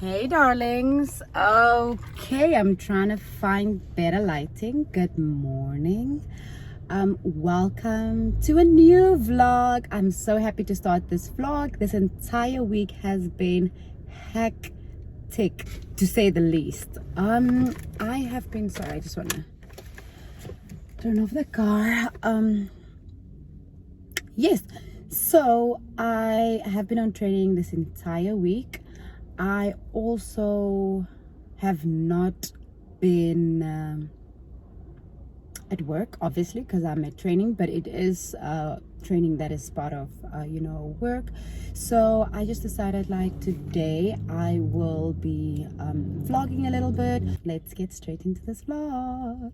Hey darlings. Okay, I'm trying to find better lighting. Good morning. Welcome to a new vlog. I'm so happy to start this vlog. This entire week has been hectic, to say the least. I have been sorry, I just wanna turn off the car. Yes, so I have been on training this entire week. I also have not been at work, obviously, because I'm at training, but it is training that is part of work. So I just decided, like, today I will be vlogging a little bit. Let's get straight into this vlog.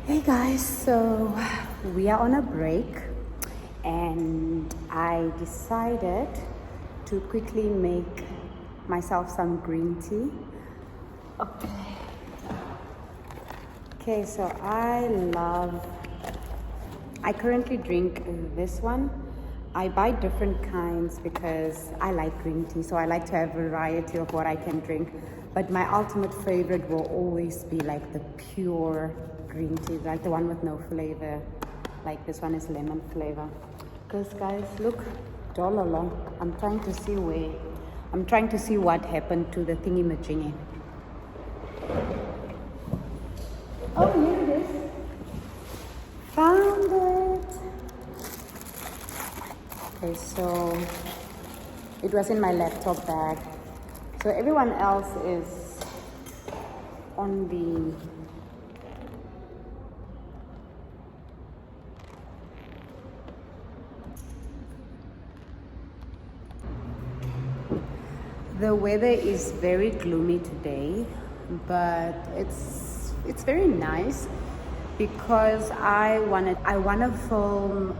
Hey guys, so we are on a break and I decided to quickly make myself some green tea. Okay, so I currently drink this one. I buy different kinds because I like green tea, so I like to have a variety of what I can drink. But my ultimate favorite will always be like the pure green tea, like the one with no flavor. Like this one is lemon flavor. Because guys, look, dollar. I'm trying to see what happened to the thingy majingy. Oh, here it is. Found it. Okay, so it was in my laptop bag. So everyone else is on the weather is very gloomy today, but it's very nice because I wanna film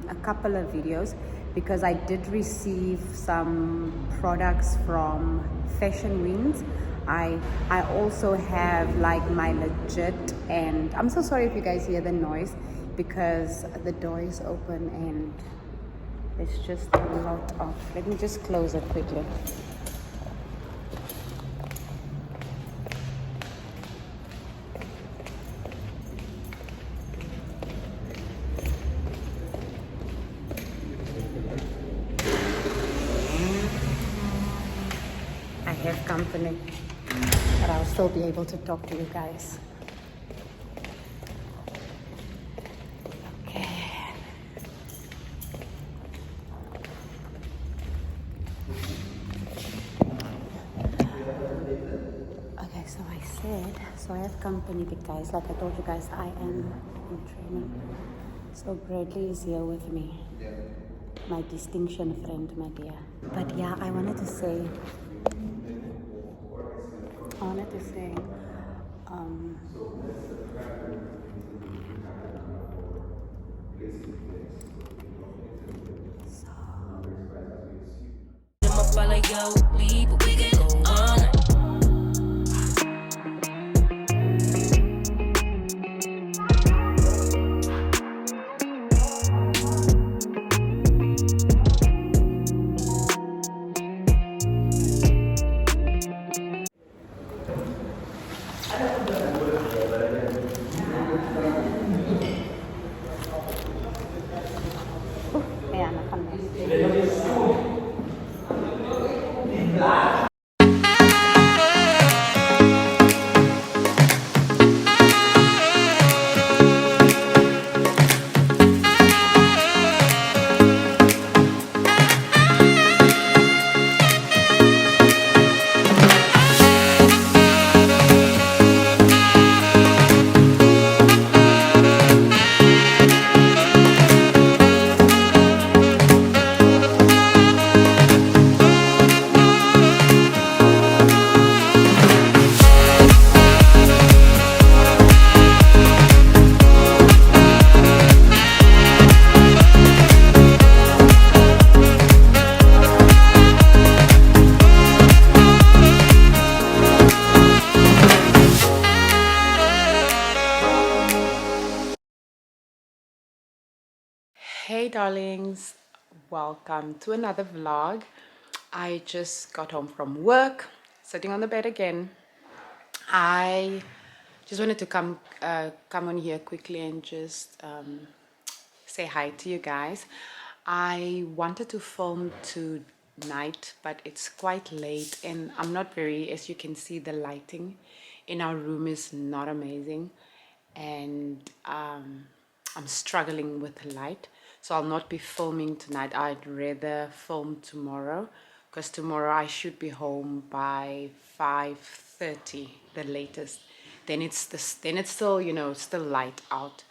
a couple of videos because I did receive some products from Fashion Winds. I also have like my legit, and I'm so sorry if you guys hear the noise because the door is open and it's just a lot of, let me just close it quickly. I have company, but I'll still be able to talk to you guys. Okay. Okay, so I have company because, like I told you guys, I am in training. So Bradley is here with me, my distinction friend, my dear. But yeah, I wanted to say, Follow your lead, but we can go on. Hey darlings, welcome to another vlog. I just got home from work, sitting on the bed again. I just wanted to come on here quickly and just say hi to you guys. I wanted to film tonight, but it's quite late and I'm not very, as you can see, the lighting in our room is not amazing, and I'm struggling with the light, so I'll not be filming tonight. I'd rather film tomorrow, because tomorrow I should be home by 5:30 the latest. Then it's still, you know, still light out.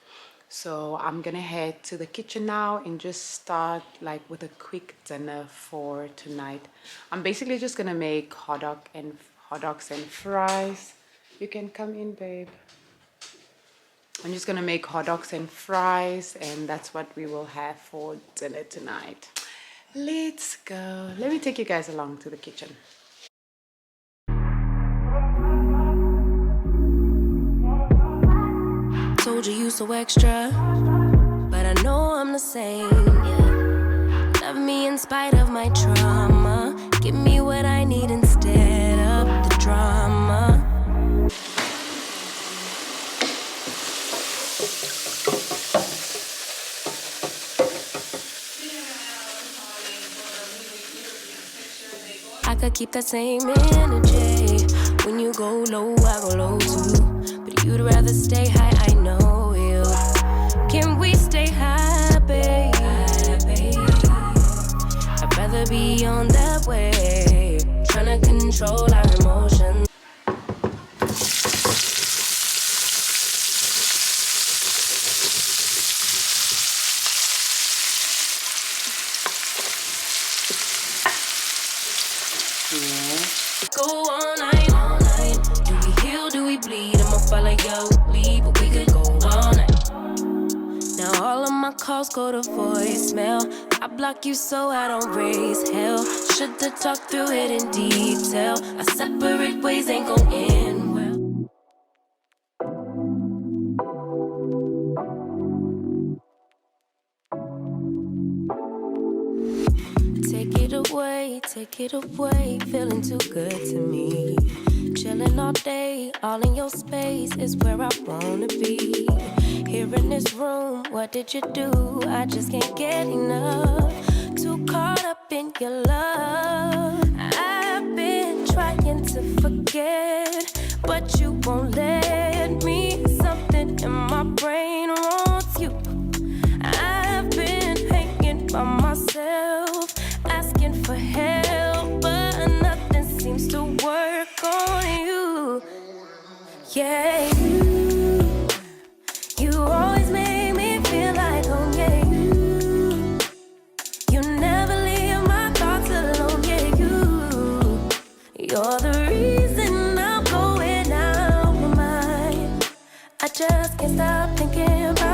So I'm gonna head to the kitchen now and just start like with a quick dinner for tonight. I'm basically just gonna make hot dogs and fries. You can come in, babe. I'm just gonna make hot dogs and fries, and that's what we will have for dinner tonight. Let's go. Let me take you guys along to the kitchen. Told you so extra, but I know I'm the same. Yeah. Love me in spite of my trauma. Give me what I need instead of the drama. I could keep that same energy. When you go low, I go low too. But you'd rather stay high, I know you. Can we stay high, babe? I'd rather be on that way. Tryna control our emotions. Go all night, all night. Do we heal, do we bleed? I'ma follow your lead, but we could go all night. Now all of my calls go to voicemail. I block you so I don't raise hell. Should've talked through it in detail. Our separate ways ain't gon' end well. Take it away, feeling too good to me. Chilling all day, all in your space is where I wanna be. Here in this room, what did you do? I just can't get enough. Too caught up in your love. I've been trying to forget, but you won't let me. Something in my brain wants you. I've been hanging by myself, asking for help, but nothing seems to work on you. Yeah, you always make me feel like home. Yeah, you never leave my thoughts alone. Yeah, you're the reason I'm going out my mind. I just can't stop thinking about